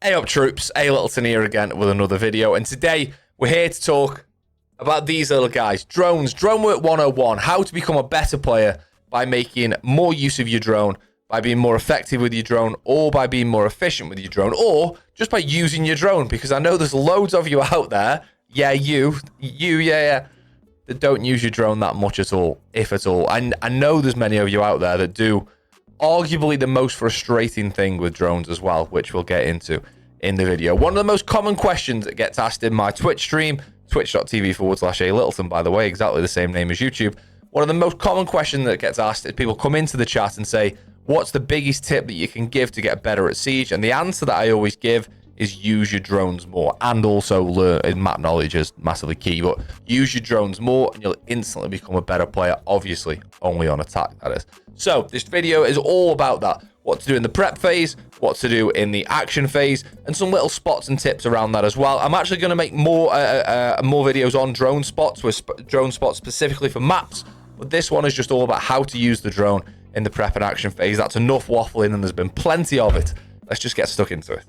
Hey up troops, A Littleton here again with another video, and today we're here to talk about these little guys. Drones, Drone Work 101, how to become a better player by making more use of your drone, by being more effective with your drone, or by being more efficient with your drone, or just by using your drone, because I know there's loads of you out there, that don't use your drone that much at all, if at all. And I know there's many of you out there that do arguably the most frustrating thing with drones as well, which we'll get into in the video. One of the most common questions that gets asked in my Twitch stream, twitch.tv/A Littleton, by the way, exactly the same name as YouTube. One of the most common questions that gets asked is people come into the chat and say, what's the biggest tip that you can give to get better at Siege? And the answer that I always give is use your drones more, and also learn map knowledge is massively key, but use your drones more and you'll instantly become a better player, obviously only on attack, that is. So this video is all about that, what to do in the prep phase, what to do in the action phase, and some little spots and tips around that as well. I'm actually going to make more videos on drone spots, with drone spots specifically for maps, but this one is just all about how to use the drone in the prep and action phase. That's enough waffling, and there's been plenty of it. Let's just get stuck into it.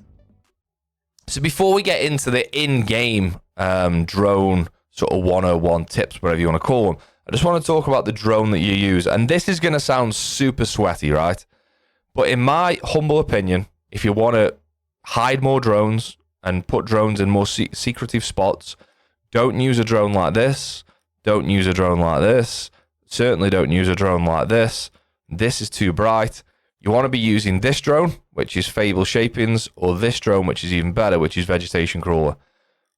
So before we get into the in-game drone sort of 101 tips, whatever you want to call them, I just want to talk about the drone that you use. And this is going to sound super sweaty, right? But in my humble opinion, if you want to hide more drones and put drones in more secretive spots, don't use a drone like this. Don't use a drone like this. Certainly don't use a drone like this. This is too bright. You want to be using this drone, which is Fable Shapings, or this drone, which is even better, which is Vegetation Crawler.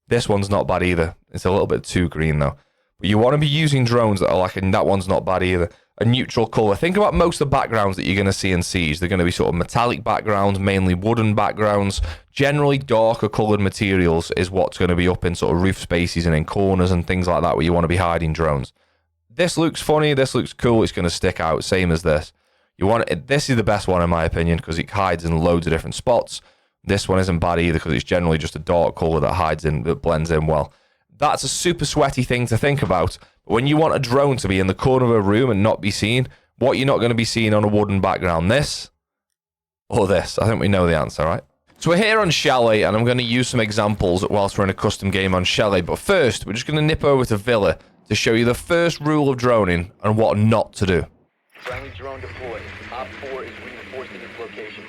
This one's not bad either. It's a little bit too green, though. But you want to be using drones that are like, and that one's not bad either, a neutral color. Think about most of the backgrounds that you're going to see in Siege. They're going to be sort of metallic backgrounds, mainly wooden backgrounds. Generally, darker colored materials is what's going to be up in sort of roof spaces and in corners and things like that, where you want to be hiding drones. This looks funny. This looks cool. It's going to stick out, same as this. You want it, this is the best one in my opinion, because it hides in loads of different spots. This one isn't bad either, because it's generally just a dark color that hides in, that blends in well. That's a super sweaty thing to think about. But when you want a drone to be in the corner of a room and not be seen, what you're not going to be seeing on a wooden background, this or this. I think we know the answer, right? So we're here on Chalet, and I'm going to use some examples whilst we're in a custom game on Chalet. But first, we're just going to nip over to Villa to show you the first rule of droning and what not to do. Friendly drone deployed. Op 4 is reinforcing its location.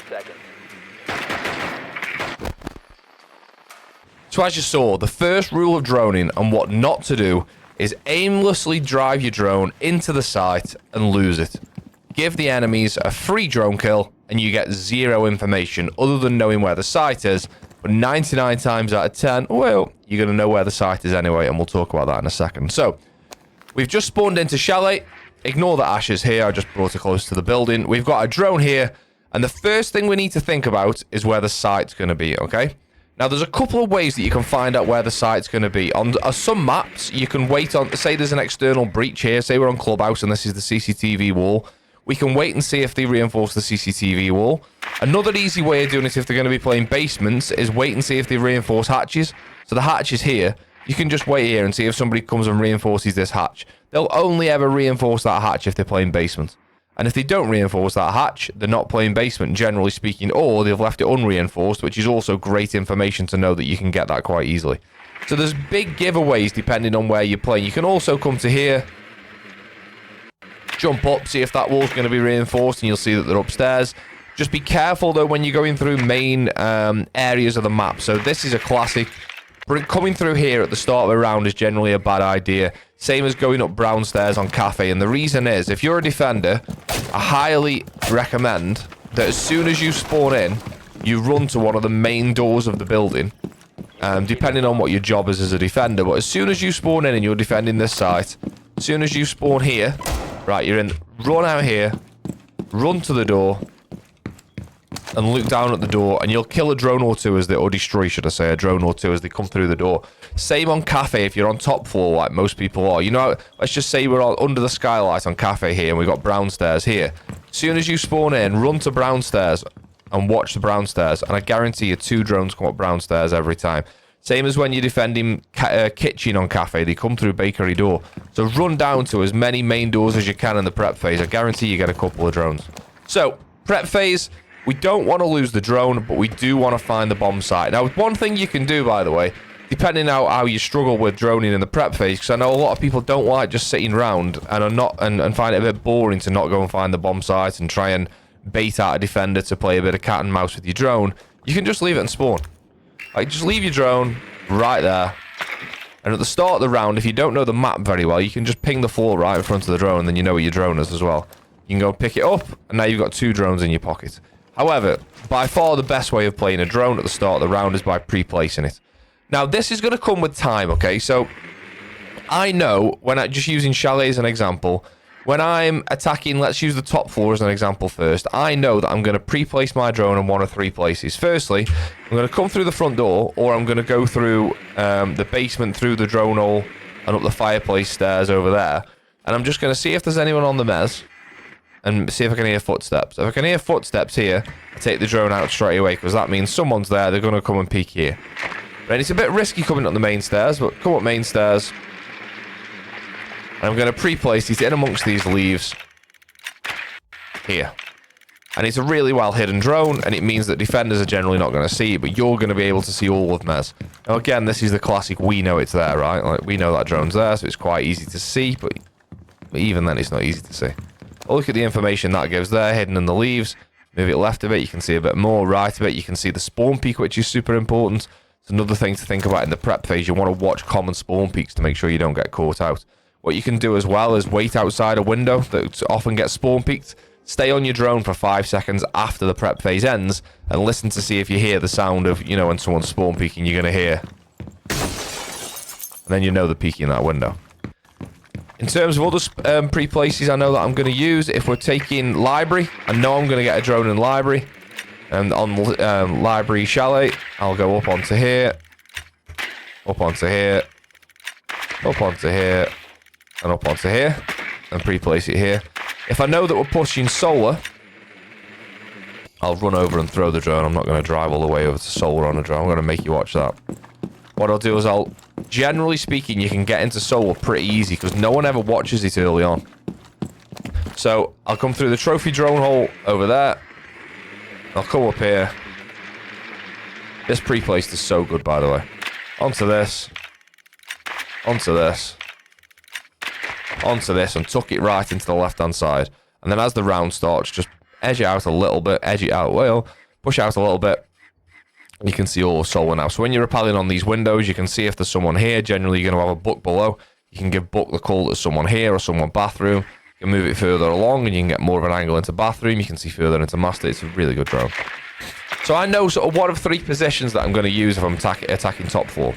Seconds. So as you saw, the first rule of droning and what not to do is aimlessly drive your drone into the site and lose it. Give the enemies a free drone kill and you get zero information other than knowing where the site is, but 99 times out of 10, well, you're going to know where the site is anyway, and we'll talk about that in a second. So, we've just spawned into Chalet. Ignore the ashes here, I just brought it close to the building. We've got a drone here, and the first thing we need to think about is where the site's going to be, okay? Now, there's a couple of ways that you can find out where the site's going to be. On some maps, you can wait on, say there's an external breach here, say we're on Clubhouse and this is the CCTV wall. We can wait and see if they reinforce the CCTV wall. Another easy way of doing it if they're going to be playing basements is wait and see if they reinforce hatches. So the hatch is here. You can just wait here and see if somebody comes and reinforces this hatch. They'll only ever reinforce that hatch if they're playing basement. And if they don't reinforce that hatch, they're not playing basement, generally speaking, or they've left it unreinforced, which is also great information to know that you can get that quite easily. So there's big giveaways depending on where you're playing. You can also come to here, jump up, see if that wall's going to be reinforced, and you'll see that they're upstairs. Just be careful, though, when you're going through main areas of the map. So this is a classic. Coming through here at the start of a round is generally a bad idea. Same as going up brown stairs on Cafe. And the reason is, if you're a defender, I highly recommend that as soon as you spawn in, you run to one of the main doors of the building. Depending on what your job is as a defender. But as soon as you spawn in and you're defending this site, as soon as you spawn here, right, you're in, run out here, run to the door, and look down at the door, and you'll kill a drone or two as they, or destroy, should I say, a drone or two as they come through the door. Same on Cafe if you're on top floor, like most people are. You know, let's just say we're all under the skylight on Cafe here, and we've got brown stairs here. As soon as you spawn in, run to brown stairs, and watch the brown stairs, and I guarantee you 2 drones come up brown stairs every time. Same as when you're defending kitchen on cafe, they come through bakery door. So run down to as many main doors as you can in the prep phase. I guarantee you get a couple of drones. So, prep phase, we don't want to lose the drone, but we do want to find the bomb site. Now, one thing you can do, by the way, depending on how you struggle with droning in the prep phase, because I know a lot of people don't like just sitting around and are not and find it a bit boring to not go and find the bomb site and try and bait out a defender to play a bit of cat and mouse with your drone. You can just leave it and spawn. Like, just leave your drone right there. And at the start of the round, if you don't know the map very well, you can just ping the floor right in front of the drone, and then you know where your drone is as well. You can go pick it up, and now you've got 2 drones in your pocket. However, by far the best way of playing a drone at the start of the round is by pre-placing it. Now, this is going to come with time, okay? So, I know, just using Chalet as an example, when I'm attacking, let's use the top floor as an example first, I know that I'm going to pre-place my drone in 1 of 3 places. Firstly, I'm going to come through the front door, or I'm going to go through the basement, through the drone hole, and up the fireplace stairs over there. And I'm just going to see if there's anyone on the mez, and see if I can hear footsteps. If I can hear footsteps here, I take the drone out straight away, because that means someone's there, they're going to come and peek here. Right, it's a bit risky coming up the main stairs, but come up main stairs. And I'm going to pre-place it in amongst these leaves here. And it's a really well-hidden drone, and it means that defenders are generally not going to see it, but you're going to be able to see all of Mez. Now, again, this is the classic, we know it's there, right? Like, we know that drone's there, so it's quite easy to see, but even then, it's not easy to see. Well, look at the information that gives there, hidden in the leaves. Move it left a bit, you can see a bit more. Right a bit, you can see the spawn peak, which is super important. It's another thing to think about in the prep phase. You want to watch common spawn peaks to make sure you don't get caught out. What you can do as well is wait outside a window that often gets spawn peaked. Stay on your drone for 5 seconds after the prep phase ends and listen to see if you hear the sound of, you know, when someone's spawn peeking, you're going to hear. And then you know they're peeking that window. In terms of other pre-places I know that I'm going to use, if we're taking library, I know I'm going to get a drone in library. And on library chalet, I'll go up onto here, up onto here, up onto here, and up onto here, and pre-place it here. If I know that we're pushing solar, I'll run over and throw the drone. I'm not going to drive all the way over to solar on a drone. I'm going to make you watch that. What I'll do is generally speaking, you can get into solar pretty easy because no one ever watches it early on. So I'll come through the trophy drone hole over there. I'll come up here. This pre-placed is so good, by the way. Onto this. Onto this. Onto this, and tuck it right into the left-hand side. And then as the round starts, just edge it out a little bit. Edge it out well. Push out a little bit. You can see all the solar now. So when you're rappelling on these windows, you can see if there's someone here. Generally, you're going to have a book below. You can give book the call that someone here or someone bathroom. You can move it further along and you can get more of an angle into bathroom. You can see further into master. It's a really good drone. So I know sort of 1 of 3 positions that I'm going to use if I'm attacking top floor.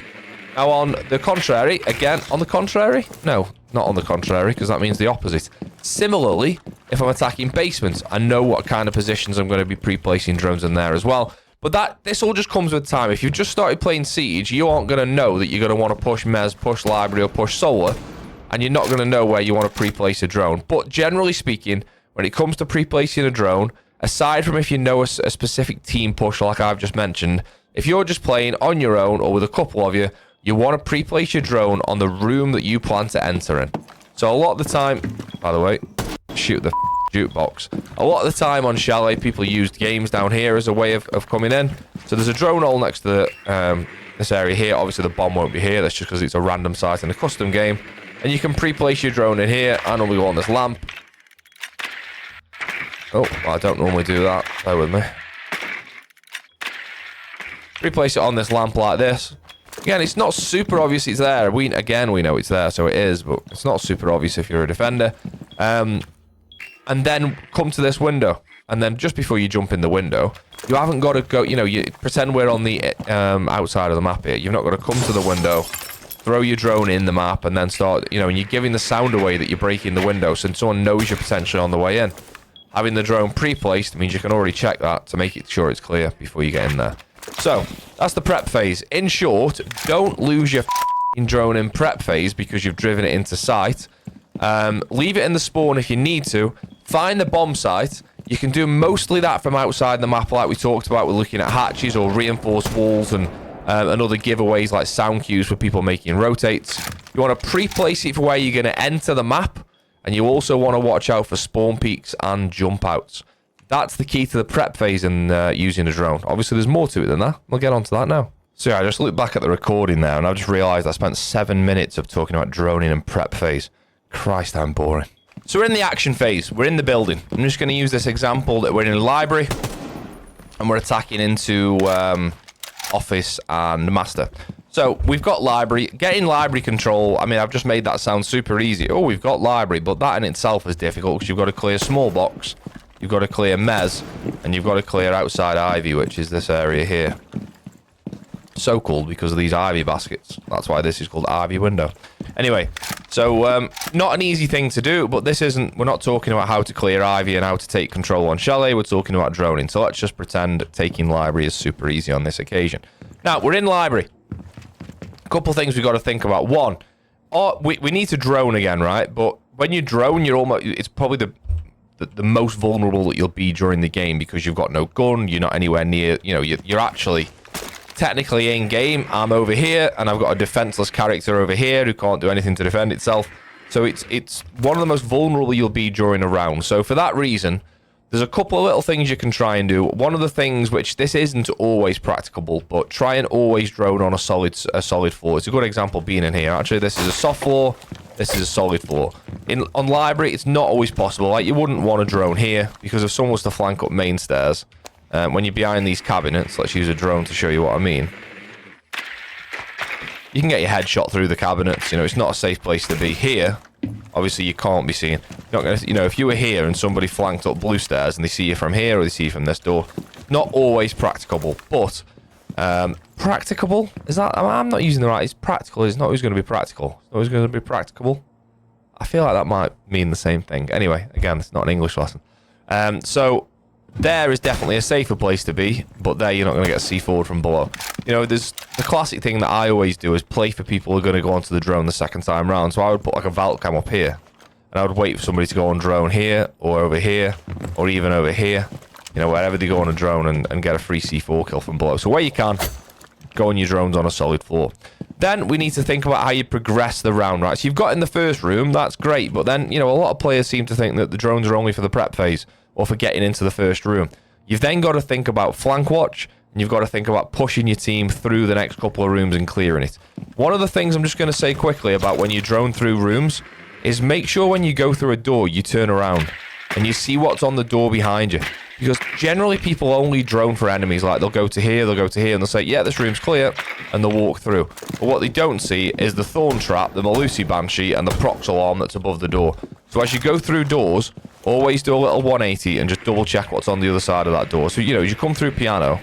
Now on the contrary, again, on the contrary? No, not on the contrary, because that means the opposite. Similarly, if I'm attacking basements, I know what kind of positions I'm going to be pre-placing drones in there as well. But this all just comes with time. If you've just started playing Siege, you aren't going to know that you're going to want to push Mez, push Library, or push Solar. And you're not going to know where you want to pre-place a drone. But generally speaking, when it comes to pre-placing a drone, aside from if you know a specific team push like I've just mentioned, if you're just playing on your own or with a couple of you, you want to pre-place your drone on the room that you plan to enter in. So a lot of the time, by the way, shoot the jukebox. A lot of the time on Chalet, people used games down here as a way of coming in. So there's a drone hole next to this area here. Obviously, the bomb won't be here. That's just because it's a random site in a custom game. And you can pre-place your drone in here. I normally go on this lamp. Oh, well, I don't normally do that. Bear with me. Pre-place it on this lamp like this. Again, it's not super obvious it's there. We know it's there, so it is, but it's not super obvious if you're a defender. And then come to this window. And then just before you jump in the window, you haven't got to go, you pretend we're on the outside of the map here. You've not got to come to the window, throw your drone in the map, and then start, and you're giving the sound away that you're breaking the window, so someone knows you're potentially on the way in. Having the drone pre-placed means you can already check that to make it sure it's clear before you get in there. So, that's the prep phase. In short, don't lose your drone in prep phase because you've driven it into sight. Leave it in the spawn if you need to. find the bomb site. You can do mostly that from outside the map like we talked about. We're looking at hatches or reinforced walls and other giveaways like sound cues for people making rotates. You want to pre-place it for where you're going to enter the map. And you also want to watch out for spawn peaks and jump outs. That's the key to the prep phase in using a drone. Obviously, there's more to it than that. We'll get onto that now. So yeah, I just looked back at the recording there and I've just realized I spent 7 minutes of talking about droning and prep phase. Christ, I'm boring. So we're in the action phase. We're in the building. I'm just going to use this example that we're in a library and we're attacking into office and master. So we've got library. Getting library control, I mean, I've just made that sound super easy. Oh, we've got library, but that in itself is difficult because you've got to clear small box, you've got to clear mez, and you've got to clear outside ivy, which is this area here. So called because of these ivy baskets. That's why this is called ivy window. Anyway, so not an easy thing to do, but this isn't, we're not talking about how to clear ivy and how to take control on chalet. We're talking about droning. So let's just pretend taking library is super easy on this occasion. Now, we're in library. A couple things we've got to think about. One, we need to drone again, right? But when you drone, you're almost, it's probably the most vulnerable that you'll be during the game because you've got no gun, you're not anywhere near, you know, you're actually technically in game. I'm over here and I've got a defenseless character over here who can't do anything to defend itself. So it's one of the most vulnerable you'll be during a round. So for that reason, there's a couple of little things you can try and do. One of the things, which this isn't always practicable, but try and always drone on a solid floor. It's a good example being in here. Actually, this is a soft floor. This is a solid floor. On library, it's not always possible. Like, you wouldn't want to drone here because if someone was to flank up main stairs, when you're behind these cabinets, let's use a drone to show you what I mean. You can get your head shot through the cabinets. You know, it's not a safe place to be. Here, obviously, you can't be seen. You're not gonna, you know, if you were here and somebody flanked up blue stairs and they see you from here or they see you from this door, not always practicable, but practicable? Is that, I'm not using the right, it's practical. It's not always going to be practical. It's always going to be practicable. I feel like that might mean the same thing. Anyway, again, it's not an English lesson. So there is definitely a safer place to be, but there you're not going to get C4'd from below. You know, there's the classic thing that I always do is play for people who are going to go onto the drone the second time round. So I would put like a vault cam up here, and I would wait for somebody to go on drone here, or over here, or even over here. You know, wherever they go on a drone and get a free C4 kill from below. So where you can, go on your drones on a solid floor. Then we need to think about how you progress the round, right? So you've got in the first room, that's great, but then, you know, a lot of players seem to think that the drones are only for the prep phase, or for getting into the first room. You've then got to think about flank watch, and you've got to think about pushing your team through the next couple of rooms and clearing it. One of the things I'm just going to say quickly about when you drone through rooms is make sure when you go through a door, you turn around and you see what's on the door behind you. Because generally people only drone for enemies. Like, they'll go to here, and they'll say, yeah, this room's clear, and they'll walk through. But what they don't see is the thorn trap, the Malusi Banshee, and the prox alarm that's above the door. So as you go through doors, always do a little 180 and just double check what's on the other side of that door. So, you know, as you come through piano,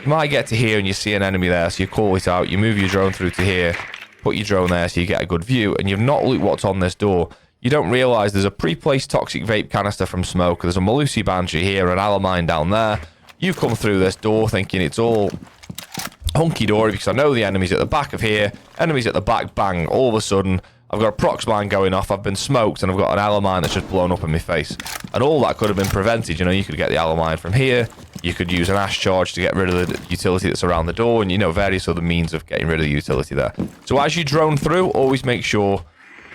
you might get to here and you see an enemy there, so you call it out, you move your drone through to here, put your drone there so you get a good view, and you've not looked what's on this door. You don't realise there's a pre-placed toxic vape canister from smoke, there's a Malusi Banshee here, an Alamine down there. You come through this door thinking it's all hunky-dory because I know the enemy's at the back of here, enemy's at the back, bang, all of a sudden, I've got a prox mine going off, I've been smoked, and I've got an Alamine that's just blown up in my face. And all that could have been prevented. You know, you could get the Alamine from here, you could use an ash charge to get rid of the utility that's around the door, and, you know, various other means of getting rid of the utility there. So as you drone through, always make sure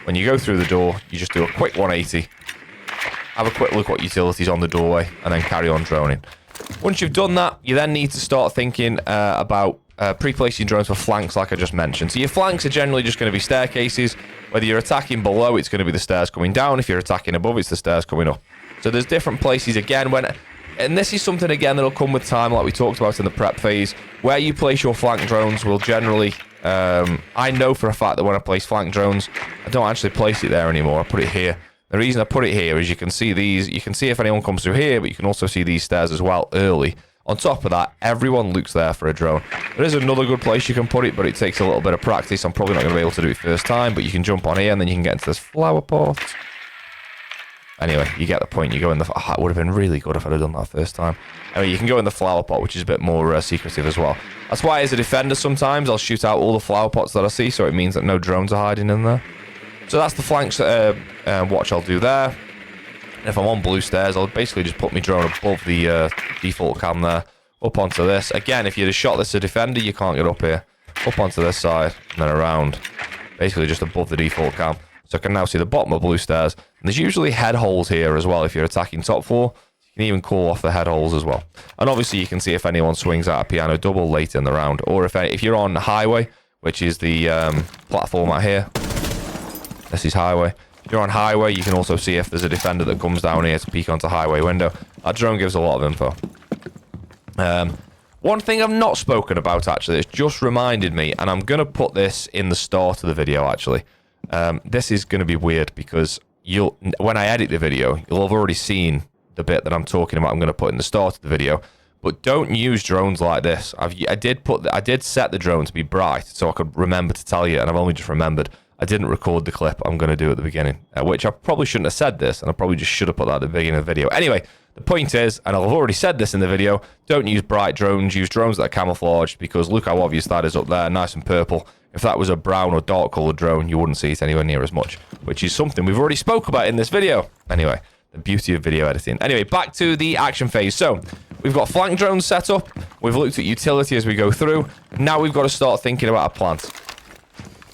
when you go through the door, you just do a quick 180, have a quick look what utility's on the doorway, and then carry on droning. Once you've done that, you then need to start thinking about pre-placing drones for flanks, like I just mentioned. So your flanks are generally just going to be staircases. Whether you're attacking below, it's going to be the stairs coming down. If you're attacking above, it's the stairs coming up. So there's different places again. And this is something, again, that'll come with time, like we talked about in the prep phase. Where you place your flank drones will generally... I know for a fact that when I place flank drones, I don't actually place it there anymore. I put it here. The reason I put it here is you can see these. You can see if anyone comes through here, but you can also see these stairs as well early. On top of that, everyone looks there for a drone. There is another good place you can put it, but it takes a little bit of practice. I'm probably not going to be able to do it first time, but you can jump on here and then you can get into this flower pot. Anyway, you get the point. You go in the... Oh, it would have been really good if I'd have done that first time. Anyway, you can go in the flower pot, which is a bit more secretive as well. That's why, as a defender, sometimes I'll shoot out all the flower pots that I see, so it means that no drones are hiding in there. So that's the flanks watch I'll do there. And if I'm on blue stairs, I'll basically just put my drone above the default cam there, up onto this. Again, if you'd have shot this a defender, you can't get up here. Up onto this side, and then around. Basically just above the default cam. So I can now see the bottom of blue stairs. And there's usually head holes here as well if you're attacking top floor. You can even call off the head holes as well. And obviously you can see if anyone swings out a piano double late in the round. Or if you're on highway, which is the platform out here. This is highway. If you're on highway, you can also see if there's a defender that comes down here to peek onto highway window. That drone gives a lot of info. One thing I've not spoken about, actually, it's just reminded me, and I'm going to put this in the start of the video, actually. This is going to be weird because when I edit the video, you'll have already seen the bit that I'm talking about. I'm going to put in the start of the video. But don't use drones like this. I did set the drone to be bright so I could remember to tell you, and I've only just remembered. I didn't record the clip I'm going to do at the beginning, which I probably shouldn't have said this, and I probably just should have put that at the beginning of the video. Anyway, the point is, and I've already said this in the video, don't use bright drones, use drones that are camouflaged, because look how obvious that is up there, nice and purple. If that was a brown or dark coloured drone, you wouldn't see it anywhere near as much, which is something we've already spoke about in this video. Anyway, the beauty of video editing. Anyway, back to the action phase. So, we've got flank drones set up, we've looked at utility as we go through, now we've got to start thinking about a plant.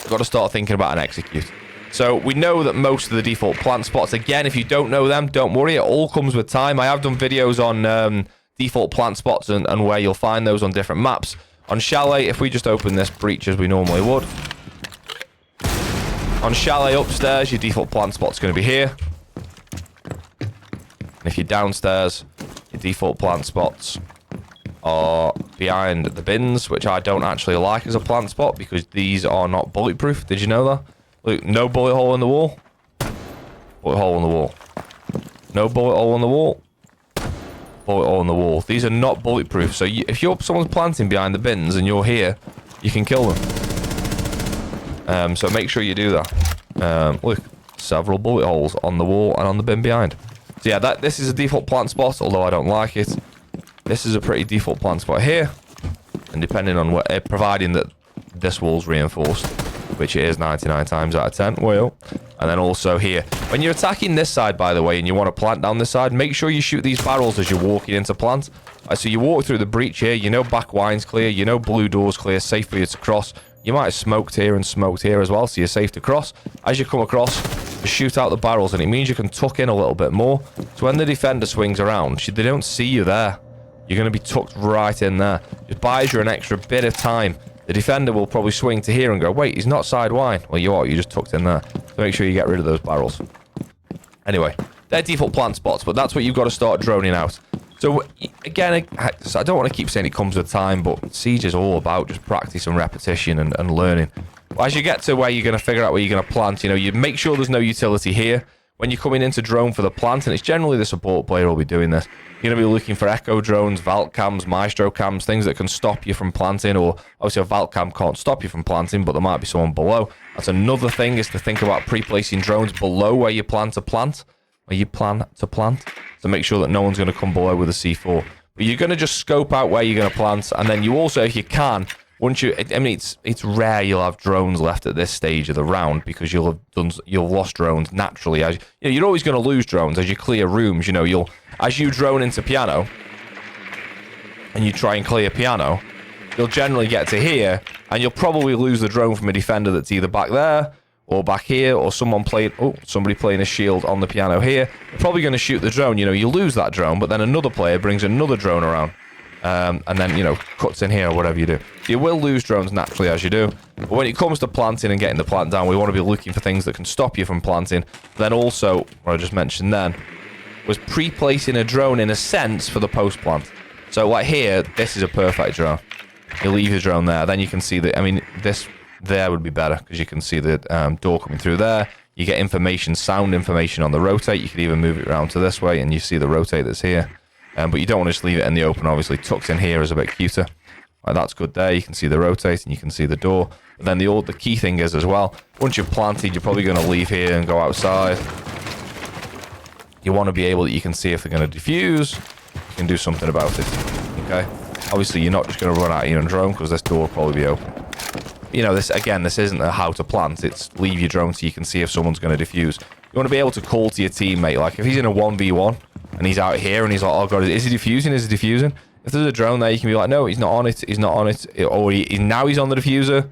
We've got to start thinking about an execute. So we know that most of the default plant spots, again, if you don't know them, don't worry, it all comes with time. I have done videos on default plant spots and where you'll find those on different maps. On Chalet, if we just open this breach as we normally would. On Chalet upstairs, your default plant spot's going to be here. And if you're downstairs, your default plant spots are behind the bins, which I don't actually like as a plant spot because these are not bulletproof. Did you know that? Look, no bullet hole in the wall. Bullet hole in the wall. No bullet hole in the wall. Bullet hole in the wall. These are not bulletproof. So if someone's planting behind the bins and you're here, you can kill them. So make sure you do that. Look, several bullet holes on the wall and on the bin behind. So yeah, this is a default plant spot, although I don't like it. This is a pretty default plant spot here. And depending on what, providing that this wall's reinforced, which it is 99 times out of 10. Well, and then also here. When you're attacking this side, by the way, and you want to plant down this side, make sure you shoot these barrels as you're walking into plant. So you walk through the breach here, you know back wine's clear, you know blue door's clear, safe for you to cross. You might have smoked here and smoked here as well, so you're safe to cross. As you come across, just shoot out the barrels, and it means you can tuck in a little bit more. So when the defender swings around, they don't see you there. You're going to be tucked right in there. Just buys you an extra bit of time. The defender will probably swing to here and go, wait, he's not side wine. Well, you are. You just tucked in there. So make sure you get rid of those barrels. Anyway, they're default plant spots, but that's what you've got to start droning out. So, again, I don't want to keep saying it comes with time, but Siege is all about just practice and repetition and learning. But as you get to where you're going to figure out where you're going to plant, you make sure there's no utility here. When you're coming into drone for the plant, and it's generally the support player will be doing this, you're going to be looking for echo drones, Valk cams, Maestro cams, things that can stop you from planting, or obviously a Valk cam can't stop you from planting, but there might be someone below. That's another thing, is to think about pre-placing drones below where you plan to plant, so make sure that no one's going to come below with a C4. But you're going to just scope out where you're going to plant, and then you also, if you can, once you, I mean, it's rare you'll have drones left at this stage of the round because you'll have lost drones naturally. As you're always going to lose drones as you clear rooms. As you drone into piano and you try and clear piano, you'll generally get to here and you'll probably lose the drone from a defender that's either back there or back here, or somebody playing a shield on the piano here. They're probably going to shoot the drone. You lose that drone, but then another player brings another drone around. And then, cuts in here or whatever you do. So you will lose drones naturally as you do. But when it comes to planting and getting the plant down, we want to be looking for things that can stop you from planting. Then also, what I just mentioned then, was pre-placing a drone in a sense for the post-plant. So like here, this is a perfect drone. You leave your drone there, then you can see this there would be better because you can see the door coming through there. You get information, sound information on the rotate. You could even move it around to this way and you see the rotate that's here. But you don't want to just leave it in the open, obviously. Tucked in here is a bit cuter. Right, that's good there. You can see the rotate and you can see the door. But then the key thing is as well, once you've planted, you're probably going to leave here and go outside. You want to be able that you can see if they're going to defuse. You can do something about it. Okay? Obviously, you're not just going to run out here and drone because this door will probably be open. This isn't a how to plant. It's leave your drone so you can see if someone's going to defuse. You want to be able to call to your teammate. Like, if he's in a 1v1 and he's out here and he's like, oh, God, is he defusing? Is he defusing? If there's a drone there, you can be like, no, he's not on it. He's not on it. Or now he's on the diffuser.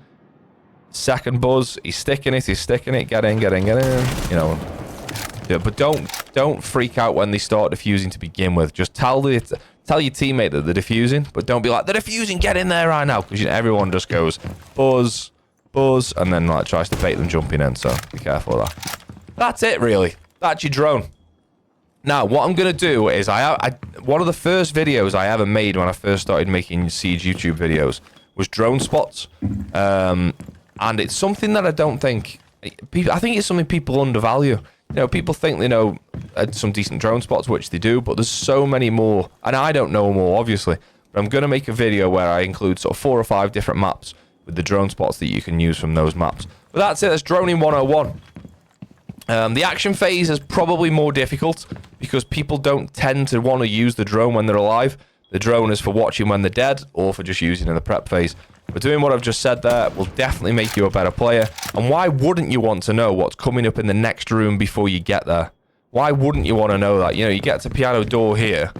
Second buzz. He's sticking it. He's sticking it. Get in, get in, get in. You know. Yeah, but don't freak out when they start defusing to begin with. Just tell your teammate that they're defusing, but don't be like, they're defusing, get in there right now. Because you know, everyone just goes, buzz, buzz, and then like tries to bait them jumping in. So be careful of that. That's it, really. That's your drone. Now, what I'm going to do is, one of the first videos I ever made when I first started making Siege YouTube videos was drone spots. And it's something that I don't think... I think it's something people undervalue. You know, people think they know some decent drone spots, which they do, but there's so many more. And I don't know more, obviously. But I'm going to make a video where I include sort of 4 or 5 different maps with the drone spots that you can use from those maps. But that's it. That's Droning 101. The action phase is probably more difficult because people don't tend to want to use the drone when they're alive. The drone is for watching when they're dead or for just using in the prep phase. But doing what I've just said there will definitely make you a better player. And why wouldn't you want to know what's coming up in the next room before you get there? Why wouldn't you want to know that? You know, you get to piano door here.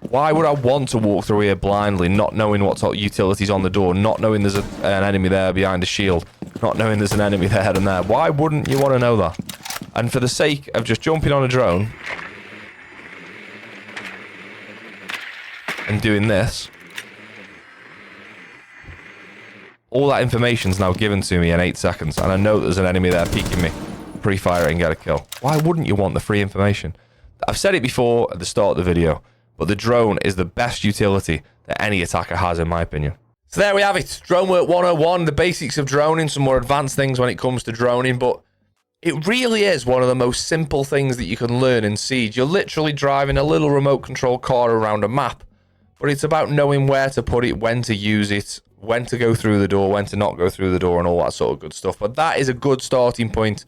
Why would I want to walk through here blindly, not knowing what utilities on the door, not knowing there's an enemy there behind the shield, not knowing there's an enemy there and there? Why wouldn't you want to know that? And for the sake of just jumping on a drone and doing this, all that information's now given to me in 8 seconds, and I know there's an enemy there peeking me. Pre-fire it and get a kill. Why wouldn't you want the free information? I've said it before at the start of the video, but the drone is the best utility that any attacker has, in my opinion. So there we have it. Drone Work 101, the basics of droning, some more advanced things when it comes to droning, but it really is one of the most simple things that you can learn in Siege. You're literally driving a little remote control car around a map, but it's about knowing where to put it, when to use it, when to go through the door, when to not go through the door, and all that sort of good stuff. But that is a good starting point.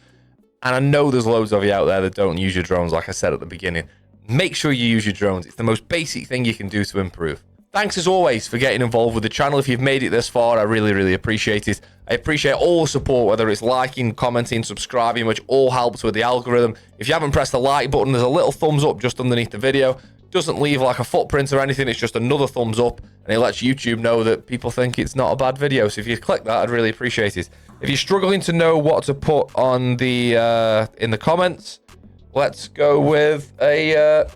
And I know there's loads of you out there that don't use your drones, like I said at the beginning. Make sure you use your drones. It's the most basic thing you can do to improve. Thanks as always for getting involved with the channel. If you've made it this far, I really, really appreciate it. I appreciate all the support, whether it's liking, commenting, subscribing, which all helps with the algorithm. If you haven't pressed the like button, there's a little thumbs up just underneath the video. Doesn't leave like a footprint or anything. It's just another thumbs up, and it lets YouTube know that people think it's not a bad video. So if you click that, I'd really appreciate it. If you're struggling to know what to put on the in the comments, let's go with a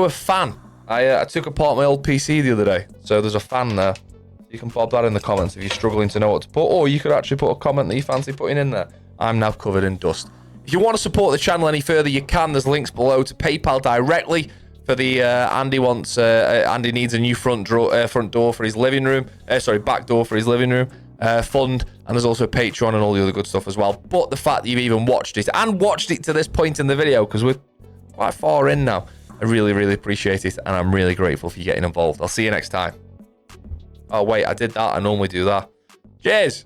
fan. I took apart my old PC the other day, so there's a fan there. You can pop that in the comments if you're struggling to know what to put, or you could actually put a comment that you fancy putting in there. I'm now covered in dust. If you want to support the channel any further, you can. There's links below to PayPal directly for the Andy needs a new front door for his living room. Back door for his living room fund. And there's also Patreon and all the other good stuff as well. But the fact that you've even watched it and watched it to this point in the video, because we're quite far in now, I really, really appreciate it, and I'm really grateful for you getting involved. I'll see you next time. Oh wait, I did that. I normally do that. Cheers.